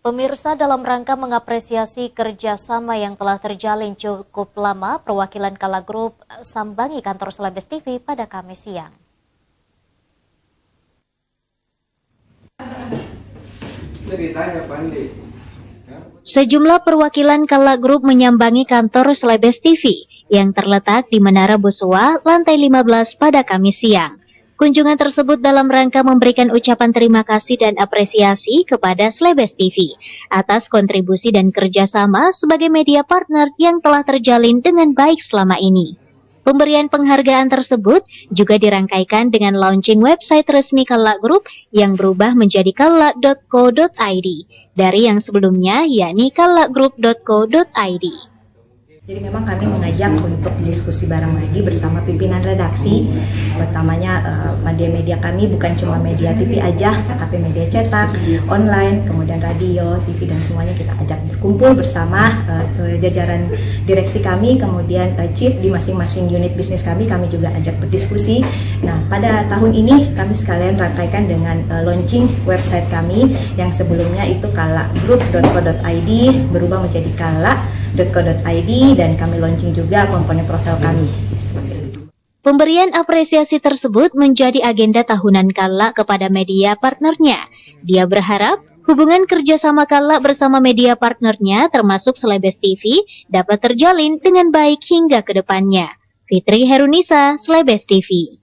Pemirsa, dalam rangka mengapresiasi kerjasama yang telah terjalin cukup lama, perwakilan Kala Group sambangi kantor Selebes TV pada Kamis siang. Sejumlah perwakilan Kala Group menyambangi kantor Selebes TV yang terletak di Menara Boswa, lantai 15 pada Kamis siang. Kunjungan tersebut dalam rangka memberikan ucapan terima kasih dan apresiasi kepada Selebes TV atas kontribusi dan kerjasama sebagai media partner yang telah terjalin dengan baik selama ini. Pemberian penghargaan tersebut juga dirangkaikan dengan launching website resmi Kala Group yang berubah menjadi kala.co.id dari yang sebelumnya yakni kalagroup.co.id. Jadi memang kami mengajak untuk diskusi bareng lagi bersama pimpinan redaksi. Pertamanya media-media kami bukan cuma media TV aja, tapi media cetak, online, kemudian radio, TV dan semuanya kita ajak berkumpul bersama jajaran direksi kami, kemudian chief di masing-masing unit bisnis kami juga ajak berdiskusi. Nah, pada tahun ini kami sekalian rangkaikan dengan launching website kami yang sebelumnya itu kalagroup.co.id berubah menjadi kala.co.id dan kami launching juga komponen profil kami. Pemberian apresiasi tersebut menjadi agenda tahunan Kala kepada media partnernya. Dia berharap hubungan kerjasama Kala bersama media partnernya termasuk Selebes TV dapat terjalin dengan baik hingga ke depannya. Fitri Herunisa, Selebes TV.